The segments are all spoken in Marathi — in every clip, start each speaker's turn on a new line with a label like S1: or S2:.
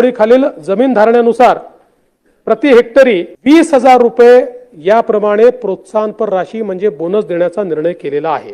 S1: खालील जमीन धारण्यानुसार प्रति हेक्टरी 20,000 रुपये याप्रमाणे प्रोत्साहनपर राशी म्हणजे बोनस देण्याचा निर्णय केलेला आहे।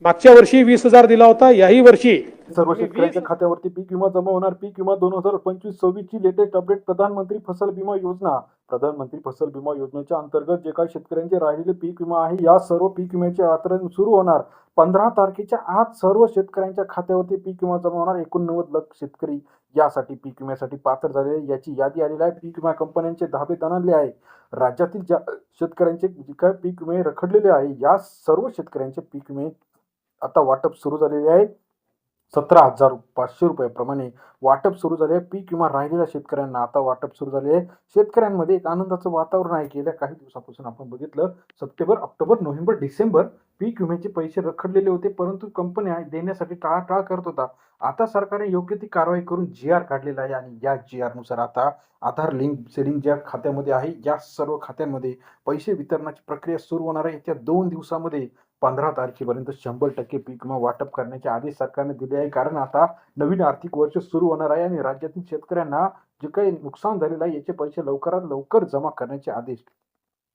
S1: मागच्या वर्षी 20,000 दिला होता, याही वर्षी
S2: सर्व शेतकऱ्यांच्या खात्यावरती पीक विमा जमा होणार। पीक विमा 2025-26 ची लेटेस्ट अपडेट प्रधानमंत्री फसल बीमा योजना। प्रधानमंत्री फसल बीमा योजनेच्या अंतर्गत जे काही शेतकऱ्यांचे राहिलेले पीक विमा आहे, या सर्व पीक विम्याचे वितरण सुरू होणार। 15 तारखेच्या आत सर्व शेतकऱ्यांच्या खात्यावरती पीक विमा जमा होणार। 89 लाख शेतकरी यासाठी पीक विम्यासाठी पात्र झालेले याची यादी आलेली आहे। पीक विमा कंपन्यांचे धाबे दणाणले आहे। राज्यातील ज्या शेतकऱ्यांचे जे काही पीक विमे रखडलेले आहे, या सर्व शेतकऱ्यांचे पीक विमे आता वाटप सुरू झालेले आहे। 17,500 रुपयाप्रमाणे वाटप सुरू झाले। पीक विमा राहिलेल्या शेतकऱ्यांना आता वाटप सुरू झाले आहे। शेतकऱ्यांमध्ये एक आनंदाचं वातावरण आहे। गेल्या काही दिवसापासून आपण बघितलं, सप्टेंबर, ऑक्टोबर, नोव्हेंबर, डिसेंबर पीक विम्याचे पैसे रखडलेले होते, परंतु कंपन्या देण्यासाठी टाळाटाळ करत होता। आता सरकारने योग्य ती कारवाई करून GR काढलेला आहे आणि या GR नुसार आता आधार लिंक सेडिंग ज्या खात्यामध्ये आहे, या सर्व खात्यांमध्ये पैसे वितरणाची प्रक्रिया सुरू होणार आहे। येत्या 2 दिवसामध्ये 15 तारखेपर्यंत 100% पीक विमा वाटप करण्याचे आदेश सरकारने दिले आहे। कारण आता नवीन आर्थिक वर्ष सुरू होणार आहे आणि राज्यातील शेतकऱ्यांना जे काही नुकसान झालेलं आहे, याचे पैसे लवकरात लवकर जमा करण्याचे आदेश।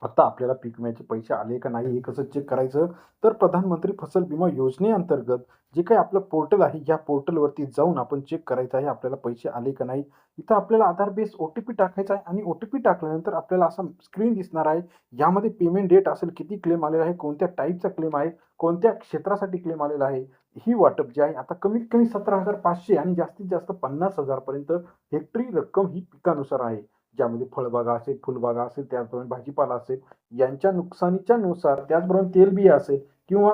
S2: आता आपल्याला पीक विम्याचे पैसे आले का नाही हे कसं चेक करायचं, तर प्रधानमंत्री फसल बीमा योजनेअंतर्गत जे काही आपलं पोर्टल आहे, या पोर्टलवरती जाऊन आपण चेक करायचं आहे आपल्याला पैसे आले का नाही। इथं आपल्याला आधार बेस OTP टाकायचा आहे आणि OTP टाकल्यानंतर आपल्याला असा स्क्रीन दिसणार आहे। यामध्ये पेमेंट डेट असेल, किती क्लेम आलेला आहे, कोणत्या टाईपचा क्लेम आहे, कोणत्या क्षेत्रासाठी क्लेम आलेला आहे। ही वाटप जे आहे आता कमीत कमी 17,500 आणि जास्तीत जास्त 50,000 पर्यंत हेक्टरी रक्कम ही पिकानुसार आहे। ज्यामध्ये फळबागा असेल, फुलबागा असेल, त्याचप्रमाणे भाजीपाला असेल, यांच्या नुकसानीच्या नुसार, त्याचबरोबर तेलबिया असेल किंवा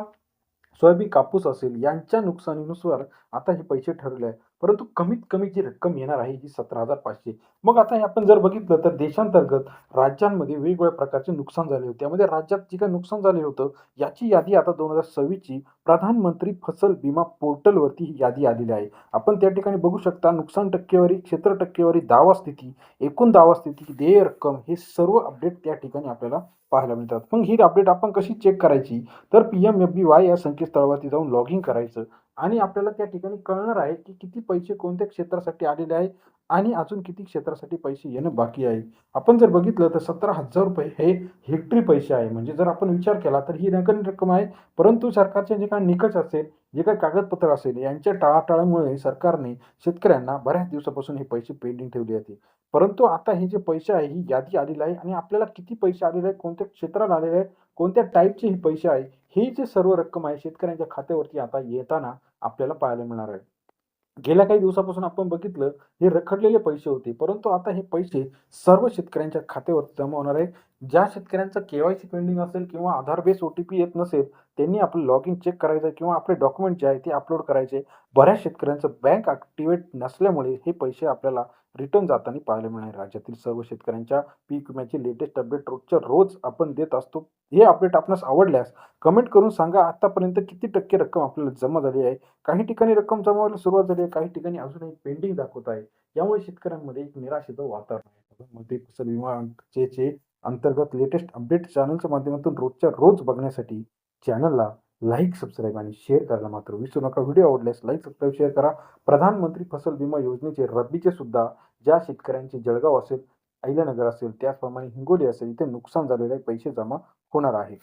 S2: सोयाबीन, कापूस असेल, यांच्या नुकसानीनुसार आता हे पैसे ठरले आहे। परंतु कमीत कमी जी रक्कम येणार आहे ही 17,500। मग आता हे आपण जर बघितलं तर देशांतर्गत राज्यांमध्ये वेगवेगळ्या प्रकारचे नुकसान झाले होते। त्यामध्ये राज्यात जे काही नुकसान झाले होतं, याची यादी आता 2026 ची प्रधानमंत्री फसल बीमा पोर्टलवरती ही यादी आलेली आहे। आपण त्या ठिकाणी बघू शकता नुकसान टक्केवारी, क्षेत्र टक्केवारी, दावा स्थिती, एकूण दावा स्थिती, देय रक्कम, हे सर्व अपडेट त्या ठिकाणी आपल्याला पाहायला मिळतात। मग ही अपडेट आपण कशी चेक करायची, तर PMFBY या संकेतस्थळावरती जाऊन लॉग इन करायचं आणि आपल्याला त्या ठिकाणी कळणार आहे की किती पैसे कोणत्या क्षेत्रासाठी आलेले आहे आणि अजून किती क्षेत्रासाठी पैसे येणं बाकी आहे। आपण जर बघितलं तर 17,000 रुपये हे हेक्टरी पैसे आहे। म्हणजे जर आपण विचार केला तर ही नगण्य रक्कम आहे, परंतु सरकारचे जे काही निकष असेल, जे काही कागदपत्र असेल, यांच्या टाळाटाळामुळे सरकारने शेतकऱ्यांना बऱ्याच दिवसापासून हे पैसे पेंडिंग ठेवले होते। परंतु आता हे जे पैसे आहे, ही यादी आलेली आहे आणि आपल्याला किती पैसे आलेले आहेत, कोणत्या क्षेत्रात आलेले आहेत, कोणत्या टाईपचे हे पैसे आहे, ही जे सर्व रक्कम आहे शेतकऱ्यांच्या खात्यावरती आता येताना आपल्याला पाहायला मिळणार आहे। गेल्या काही दिवसापासून आपण बघितलं, हे रखडलेले पैसे होते, परंतु आता हे पैसे सर्व शेतकऱ्यांच्या खात्यावर जमा होणार आहे। ज्या शेतकऱ्यांचा KYC पेंडिंग असेल किंवा आधार बेस OTP येत नसेल, त्यांनी आपलं लॉग इन चेक करायचं किंवा आपले डॉक्युमेंट जे आहे ते अपलोड करायचे। बऱ्याच शेतकऱ्यांचं बँक ॲक्टिव्हेट नसल्यामुळे हे पैसे आपल्याला रिटर्न जाताना पाहायला मिळणार। राज्यातील सर्व शेतकऱ्यांच्या पीक विम्याची लेटेस्ट अपडेट रोजच्या रोज आपण देत असतो। हे अपडेट आपणास आवडल्यास कमेंट करून सांगा, आतापर्यंत किती टक्के रक्कम आपल्याला जमा झाली आहे। काही ठिकाणी रक्कम जमा व्हायला सुरुवात झाली आहे, काही ठिकाणी अजूनही पेंडिंग दाखवत आहे। यामुळे शेतकऱ्यांमध्ये एक निराशेचं वातावरण आहे। प्रधानमंत्री फसल विमाचे अंतर्गत लेटेस्ट अपडेट चॅनलच्या माध्यमातून रोजच्या रोज बघण्यासाठी चॅनलला लाईक, सबस्क्राईब आणि शेअर करायला मात्र विसरू नका। व्हिडिओ आवडल्यास लाईक, सबस्क्राईब, शेअर करा। प्रधानमंत्री फसल बीमा योजनेचे रब्बीचे सुद्धा ज्या शेतकऱ्यांचे जळगाव असेल, अहिल्यानगर असेल, त्याचप्रमाणे हिंगोली असेल, इथे नुकसान झालेले पैसे जमा होणार आहेत।